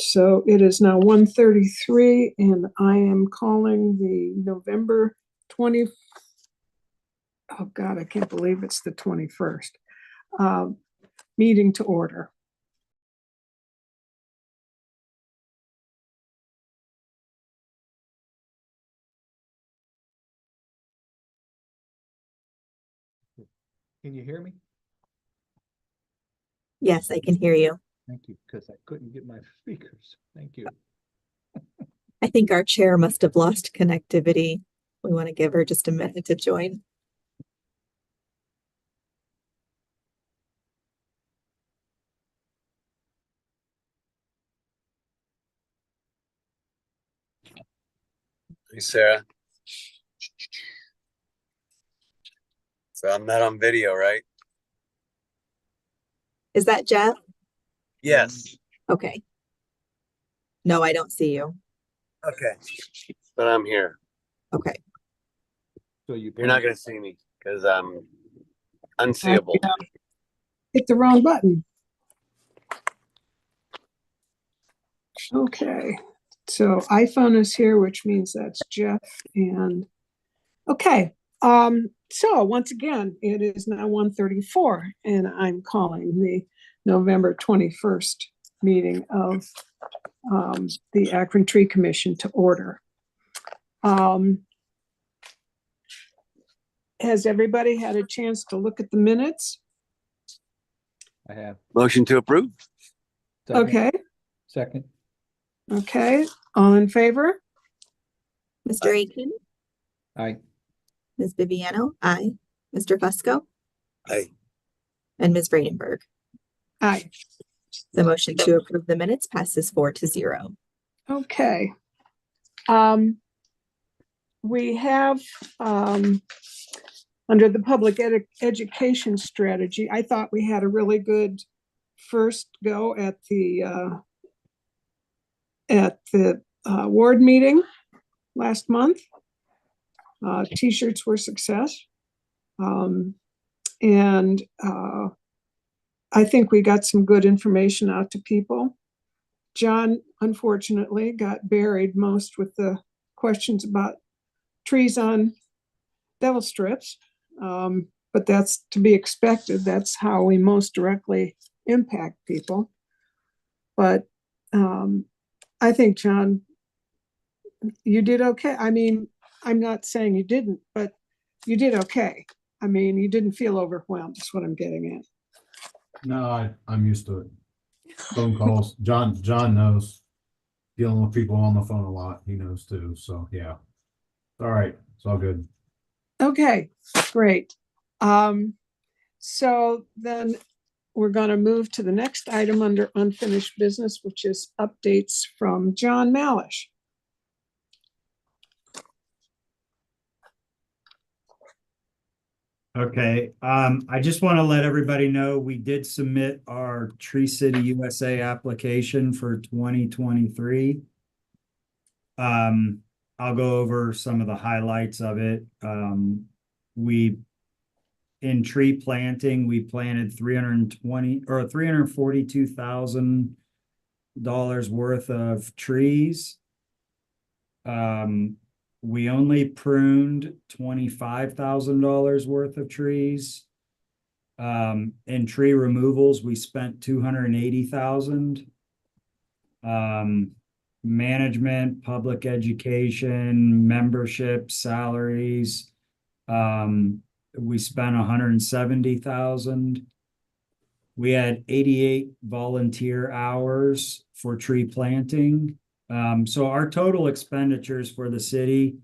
So it is now 1:33 and I am calling the November 20, oh God, I can't believe it's the 21st, meeting to order. Can you hear me? Yes, I can hear you. Thank you, because I couldn't get my speakers. Thank you. I think our chair must have lost connectivity. We want to give her just a minute to join. Hey, Sarah. So I'm not on video, right? Is that Jeff? Yes. Okay. No, I don't see you. Okay. But I'm here. Okay. So You're not going to see me because I'm unseeable. Hit the wrong button. Okay, so iPhone is here, which means that's Jeff. And okay, so once again, it is now 1:34 and I'm calling the November 21st meeting of the Akron Tree Commission to order. Has everybody had a chance to look at the minutes? I have. Motion to approve? Second. Okay, Second. okay, all in favor? Mr. Aiken? Aye. Ms. Viviano? Aye. Mr. Fusco? Aye. And Ms. Vredenberg? Aye. The motion to approve the minutes passes 4-0. Okay. We have, under the public education strategy, I thought we had a really good first go at the ward meeting last month. T-shirts were success. And I think we got some good information out to people. John, unfortunately, got buried most with the questions about trees on devil strips. But that's to be expected. That's how we most directly impact people. But I think, John, you did okay. I mean, I'm not saying you didn't, but you did okay. I mean, you didn't feel overwhelmed, is what I'm getting at. No, I'm used to it. Phone calls. John knows. Dealing with people on the phone a lot. He knows too. So yeah. All right. It's all good. Okay, great. So then we're going to move to the next item under unfinished business, which is updates from John Malish. Okay, I just want to let everybody know we did submit our Tree City USA application for 2023. I'll go over some of the highlights of it. In tree planting, we planted $342,000 worth of trees. We only pruned $25,000 worth of trees. In tree removals, we spent $280,000. Management, public education, membership, salaries. We spent $170,000. We had 88 volunteer hours for tree planting. So our total expenditures for the city,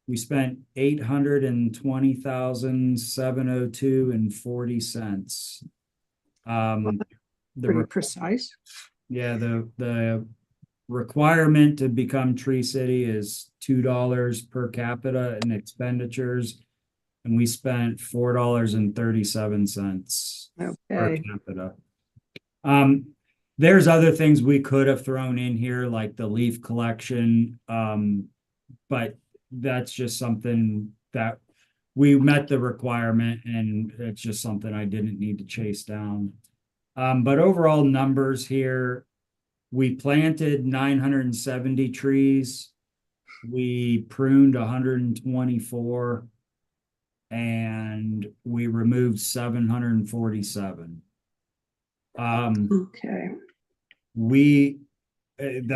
we spent $822.40. Pretty precise. Yeah, the requirement to become Tree City is $2 per capita in expenditures, and we spent $4.37 per capita. There's other things we could have thrown in here, like the leaf collection, but that's just something that we met the requirement, and it's just something I didn't need to chase down. But overall numbers here, We planted 970 trees. We pruned 124. And we removed 747. Okay,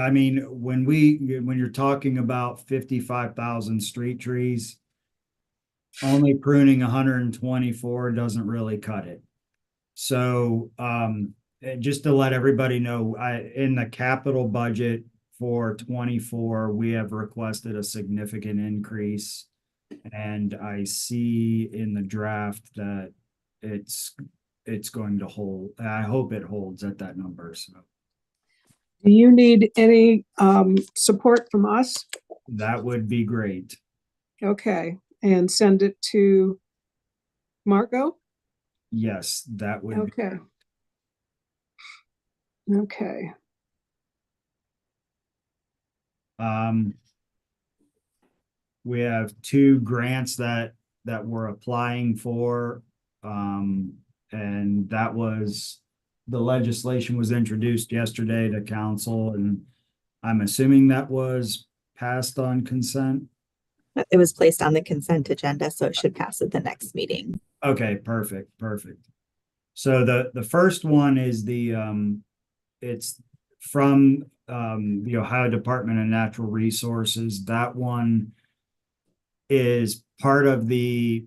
I mean, when you're talking about 55,000 street trees, only pruning 124 doesn't really cut it. So, just to let everybody know, in the capital budget for 24, we have requested a significant increase. And I see in the draft that it's going to hold. I hope it holds at that number. So do you need any support from us? that would be great. Okay, and send it to Margot? Yes, that would be. Okay. Okay, We have 2 grants that we're applying for. And that was, the legislation was introduced yesterday to council, and I'm assuming that was passed on consent. It was placed on the consent agenda, so it should pass at the next meeting. Okay, perfect. So the first one is it's from the Ohio Department of Natural Resources. That one is part of the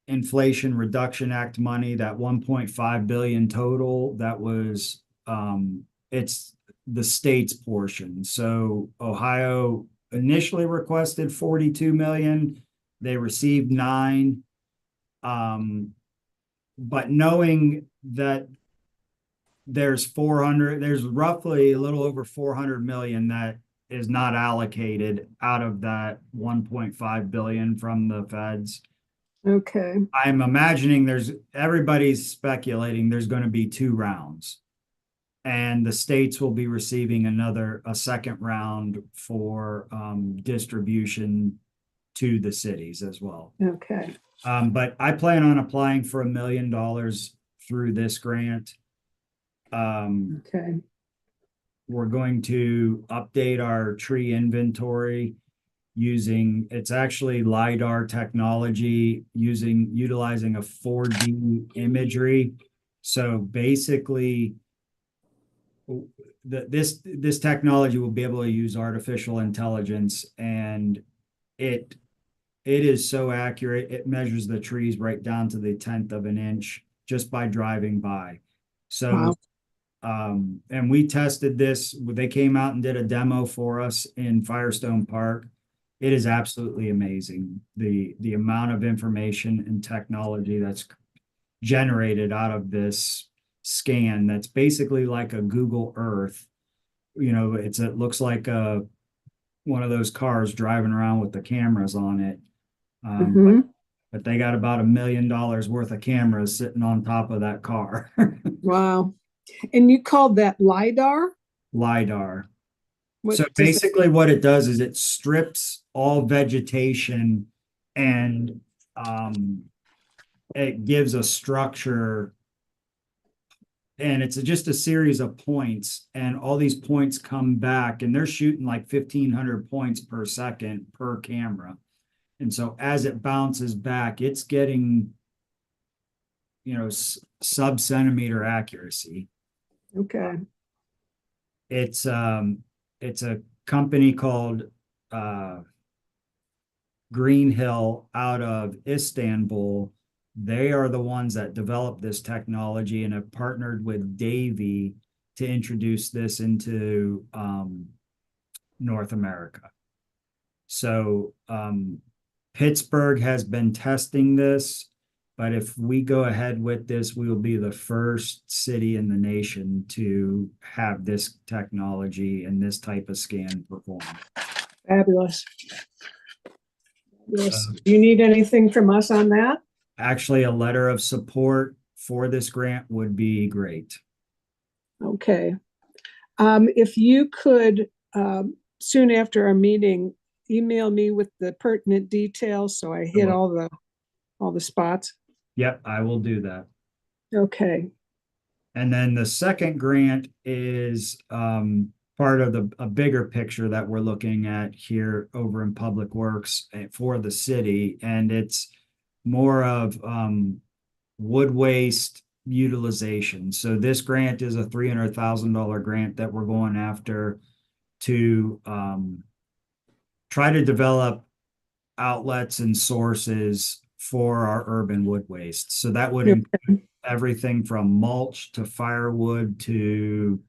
Inflation Reduction Act money, that 1.5 billion total. That was it's the state's portion. So Ohio initially requested 42 million. They received 9. But knowing that there's roughly a little over 400 million that is not allocated out of that 1.5 billion from the feds. okay, I'm imagining everybody's speculating there's going to be 2 rounds, and the states will be receiving a second round for distribution to the cities as well. okay, But I plan on applying for $1 million through this grant. okay, We're going to update our tree inventory it's actually LiDAR technology, utilizing a 4D imagery. So basically, this technology will be able to use artificial intelligence, and it is so accurate. It measures the trees right down to the 10th of an inch just by driving by. So, and we tested this. They came out and did a demo for us in Firestone Park. It is absolutely amazing. The amount of information and technology that's generated out of this scan, that's basically like a Google Earth. It looks like one of those cars driving around with the cameras on it. But they got about $1 million worth of cameras sitting on top of that car. wow. And you called that LiDAR? LiDAR. What So does basically what it does is it strips all vegetation, and it gives a structure, and it's just a series of points, and all these points come back, and they're shooting like 1,500 points per second per camera. And so as it bounces back, it's getting, sub-centimeter accuracy. Okay, It's a company called Green Hill out of Istanbul. They are the ones that developed this technology and have partnered with Davy to introduce this into North America. So Pittsburgh has been testing this, but if we go ahead with this, we will be the first city in the nation to have this technology and this type of scan performed. fabulous. Yes. Do you need anything from us on that? Actually, a letter of support for this grant would be great. Okay. If you could, soon after our meeting, email me with the pertinent details so I hit all the spots. Yep, I will do that. Okay. And then the second grant is part part of a bigger picture that we're looking at here over in Public Works for the city, and it's more of wood waste utilization. So this grant is a $300,000 grant that we're going after to try to develop outlets and sources for our urban wood waste. So that would include everything from mulch to firewood to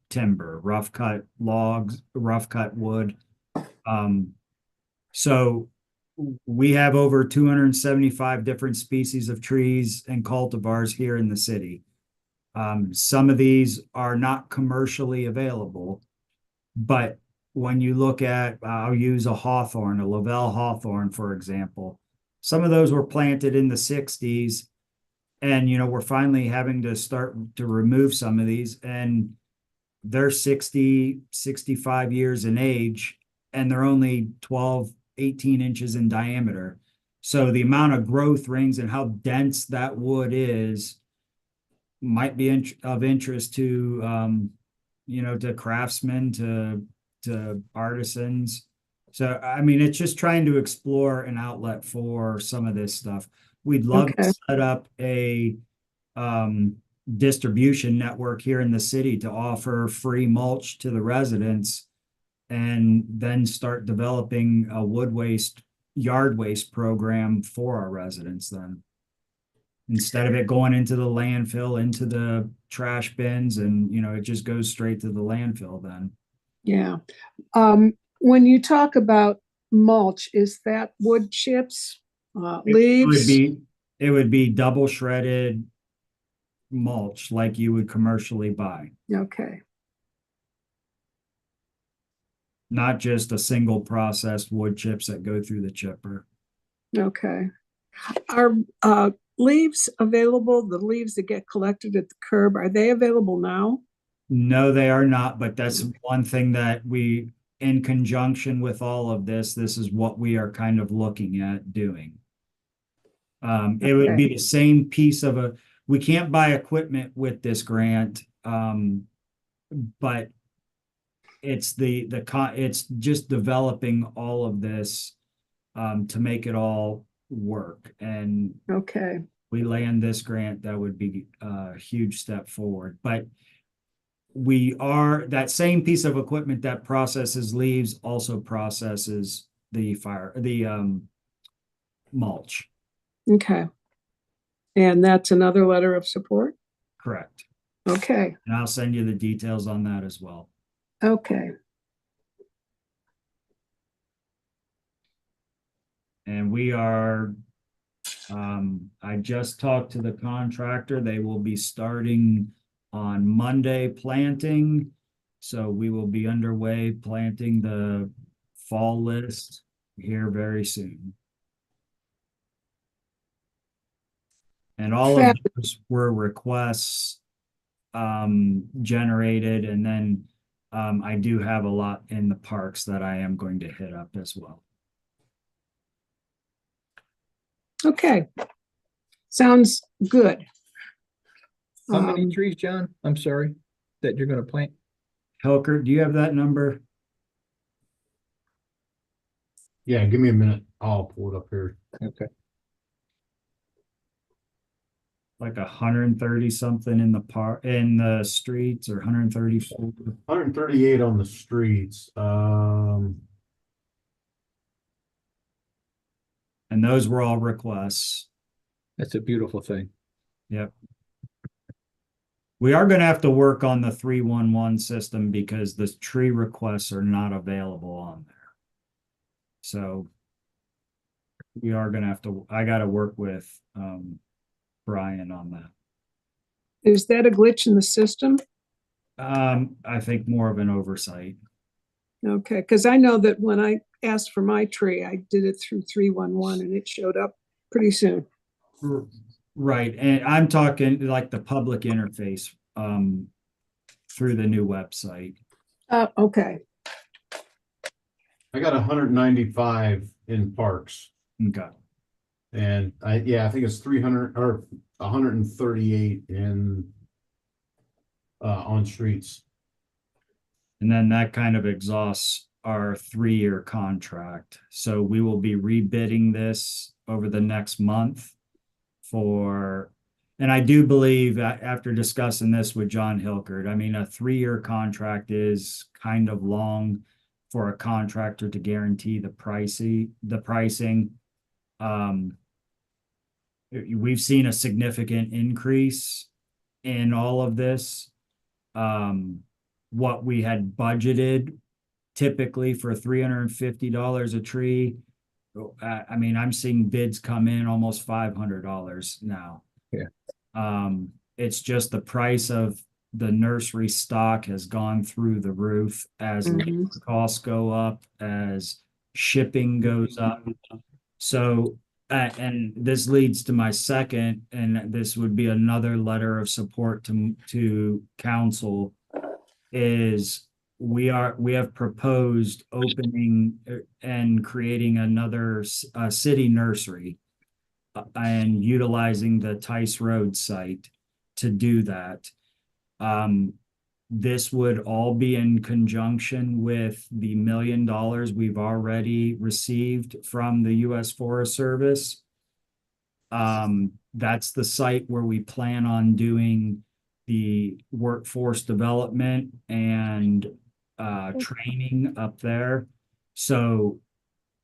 timber, rough cut logs, rough cut wood. So we have over 275 different species of trees and cultivars here in the city. Some of these are not commercially available, but when you look at, I'll use a hawthorn, a Lavelle hawthorn, for example, some of those were planted in the 60s. And, we're finally having to start to remove some of these, and they're 60, 65 years in age, and they're only 12, 18 inches in diameter. So the amount of growth rings and how dense that wood is might be of interest to, to craftsmen, to artisans. So, I mean, it's just trying to explore an outlet for some of this stuff. We'd love to set up a distribution network here in the city to offer free mulch to the residents, and then start developing a yard waste program for our residents then. Instead of it going into the landfill, into the trash bins, and, it just goes straight to the landfill then. Yeah. When you talk about mulch, is that wood chips, leaves? It would be double shredded mulch like you would commercially buy, Okay. not just a single processed wood chips that go through the chipper. Okay. Are leaves available? The leaves that get collected at the curb, are they available now? No, they are not, but that's one thing that we, in conjunction with all of this is what we are kind of looking at doing. It would be the same piece of we can't buy equipment with this grant, but it's it's just developing all of this to make it all work. And Okay. we land this grant, that would be a huge step forward. But that same piece of equipment that processes leaves also processes the mulch. Okay. And that's another letter of support? Correct. Okay. And I'll send you the details on that as well. Okay. And we are, I just talked to the contractor. They will be starting on Monday planting. So we will be underway planting the fall list here very soon. And all of those were requests generated. And then I do have a lot in the parks that I am going to hit up as well. Okay. Sounds good. How many trees, John? I'm sorry, that you're gonna plant? Helker, do you have that number? Yeah, give me a minute. I'll pull it up here. Okay. Like 130 something in the streets, or 134. 138 on the streets. And those were all requests. That's a beautiful thing. Yep. We are going to have to work on the 311 system because the tree requests are not available on there. So we are going to have to, I got to work with Brian on that. Is that a glitch in the system? I think more of an oversight. Okay, because I know that when I asked for my tree, I did it through 311 and it showed up pretty soon. Right. And I'm talking like the public interface through the new website. Okay. I got 195 in parks. Okay. And I think it's 300 or 138 in on streets. And then that kind of exhausts our 3-year contract. So we will be rebidding this over the next month for, and I do believe after discussing this with John Hilkert, I mean, a 3-year contract is kind of long for a contractor to guarantee the pricing. We've seen a significant increase in all of this. What we had budgeted typically for $350 a tree. I mean, I'm seeing bids come in almost $500 now. Yeah. It's just the price of the nursery stock has gone through the roof as Mhm. costs go up, as shipping goes up. So, and this leads to my second, and this would be another letter of support to council, is we have proposed opening and creating another city nursery and utilizing the Tice Road site to do that. This would all be in conjunction with the $1 million we've already received from the U.S. Forest Service. That's the site where we plan on doing the workforce development and training up there. So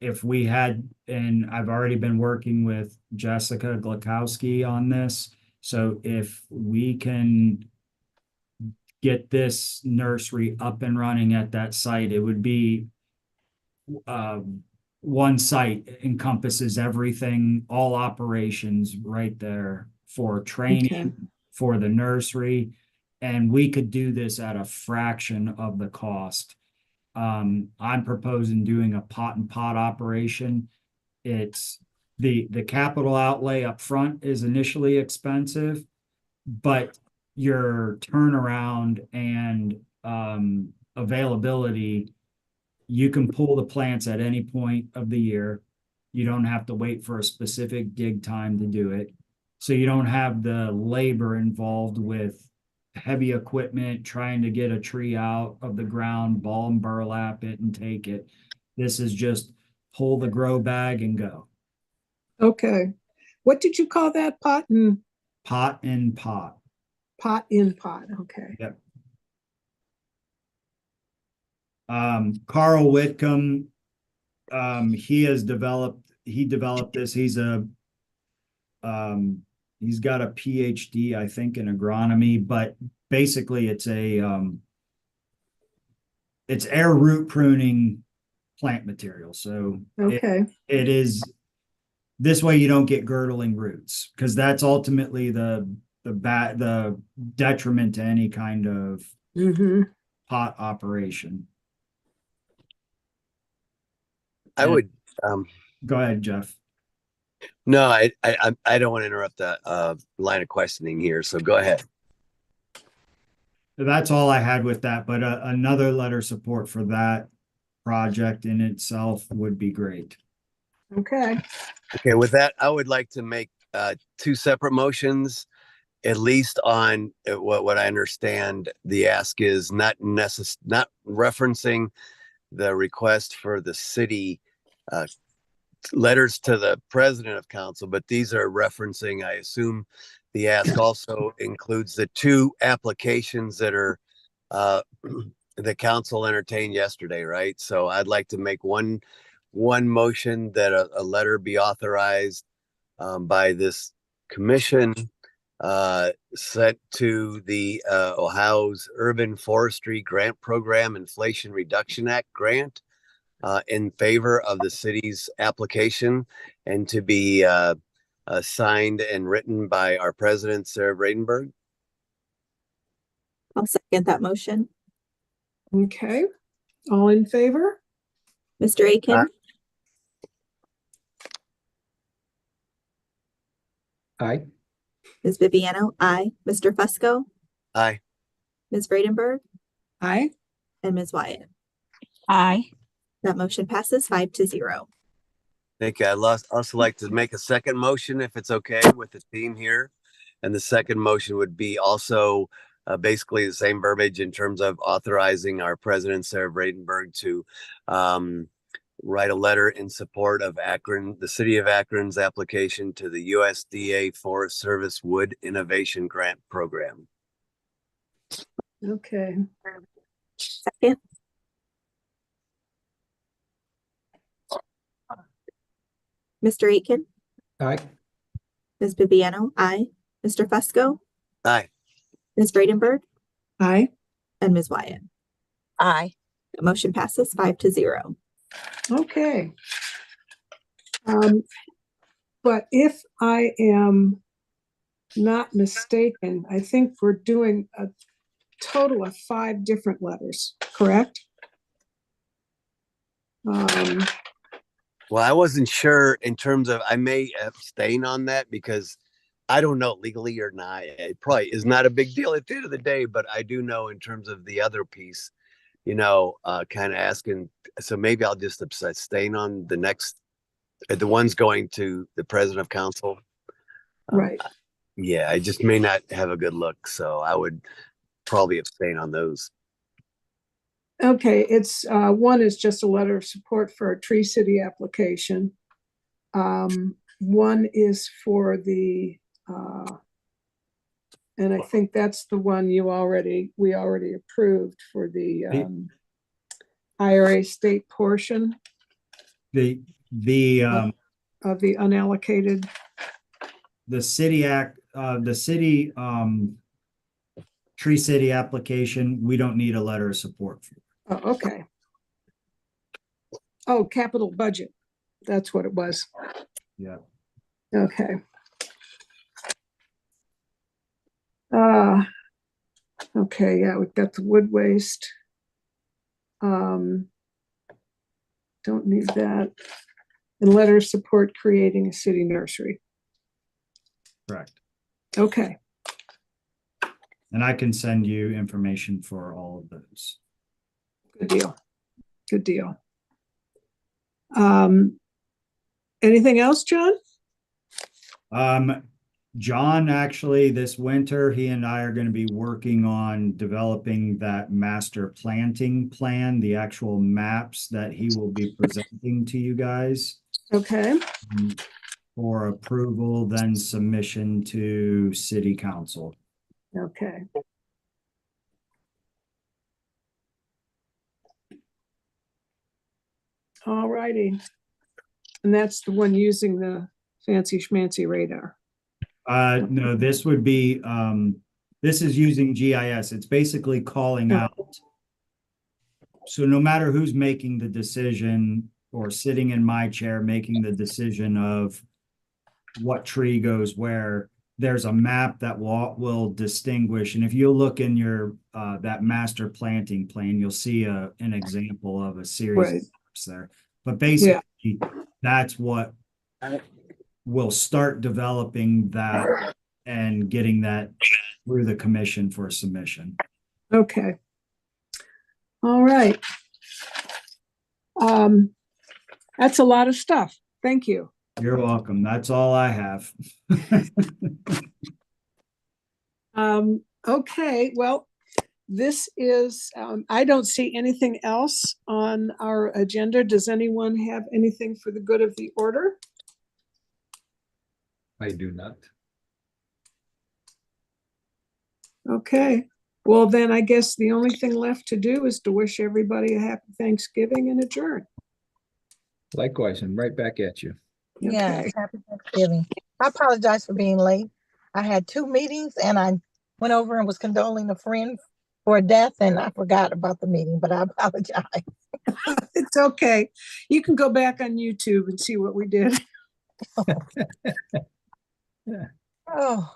if we had, and I've already been working with Jessica Glakowski on this, so if we can get this nursery up and running at that site, it would be one site encompasses everything, all operations right there for training, Okay. for the nursery, and we could do this at a fraction of the cost. I'm proposing doing a pot and pot operation. It's the capital outlay up front is initially expensive, but your turnaround and availability, you can pull the plants at any point of the year. You don't have to wait for a specific dig time to do it. So you don't have the labor involved with heavy equipment, trying to get a tree out of the ground, ball and burlap it and take it. This is just pull the grow bag and go. Okay. What did you call that? Pot and Pot in pot. pot in pot. Okay. Yep. Carl Whitcomb, he developed this. He's got a PhD, I think, in agronomy, but basically it's air root pruning plant material. So Okay. it is this way you don't get girdling roots, because that's ultimately the detriment to any kind of pot operation. I would, Go ahead, Jeff. no, I don't want to interrupt the line of questioning here, so go ahead. That's all I had with that, but another letter support for that project in itself would be great. Okay. Okay, with that, I would like to make 2 separate motions, at least on what I understand the ask is, not referencing the request for the city letters to the president of council, but these are referencing, I assume the ask also includes the 2 applications that are the council entertained yesterday, right? So I'd like to make one motion that a letter be authorized by this commission sent to the Ohio's Urban Forestry Grant Program Inflation Reduction Act grant in favor of the city's application, and to be signed and written by our president, Sarah Bradenberg. I'll second that motion. Okay. All in favor? Mr. Aiken, Aye. Ms. Viviano, aye. Mr. Fusco, Aye. Ms. Bradenberg, Aye. and Ms. Wyatt. Aye. That motion passes 5-0. Thank you. I'd also like to make a second motion, if it's okay with the team here. And the second motion would be also basically the same verbiage in terms of authorizing our president, Sarah Bradenberg, to write a letter in support of Akron, the city of Akron's application to the USDA Forest Service Wood Innovation Grant Program. Okay. Second. Mr. Aiken, Aye. Ms. Bibiano, aye. Mr. Fusco, Aye. Ms. Bradenberg, Aye. and Ms. Wyatt. Aye. The motion passes 5-0. Okay. But if I am not mistaken, I think we're doing a total of 5 different letters, correct? Well, I wasn't sure in terms of, I may abstain on that because I don't know legally or not. It probably is not a big deal at the end of the day, but I do know in terms of the other piece, kind of asking. So maybe I'll just abstain on the next, the ones going to the president of council. Right. Yeah, I just may not have a good look. So I would probably abstain on those. Okay, it's one is just a letter of support for a Tree City application. One is for the and I think that's the one we already approved for the IRA state portion The of the unallocated. the city Tree City application, we don't need a letter of support for. Oh, okay. Oh, capital budget. That's what it was. Yeah. Okay. Okay, yeah, we've got the wood waste. Don't need that. And letter of support creating a city nursery. Correct. Okay, And I can send you information for all of those. good deal. Good deal. Anything else, John? John, actually, this winter, he and I are going to be working on developing that master planting plan, the actual maps that he will be presenting to you guys Okay, for approval, then submission to city council. okay. All righty. And that's the one using the fancy schmancy radar. No, this would be, this is using GIS. It's basically calling out. So no matter who's making the decision or sitting in my chair, making the decision of what tree goes where, there's a map that will distinguish. And if you look in your, that master planting plan, you'll see an example of a series Right. of maps there. But basically, that's what we'll start developing that and getting that through the commission for submission. Okay. All right. That's a lot of stuff. Thank you. You're welcome. That's all I have. Okay, well, this is, I don't see anything else on our agenda. Does anyone have anything for the good of the order? I do not. Okay, well, then I guess the only thing left to do is to wish everybody a happy Thanksgiving and adjourn. Likewise, and right back at you. Yes, happy Thanksgiving. I apologize for being late. I had 2 meetings and I went over and was condoling a friend for a death and I forgot about the meeting, but I apologize. It's okay. You can go back on YouTube and see what we did. Oh,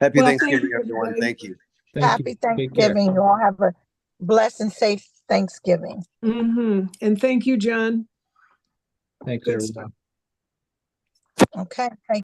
Happy Well, Thanksgiving, thank you, everyone. everybody. Thank you. Thank happy you. Take care. Thanksgiving. You all have a blessed and safe Thanksgiving. And thank you, John. Thanks, Good everyone. stuff. Okay. Thank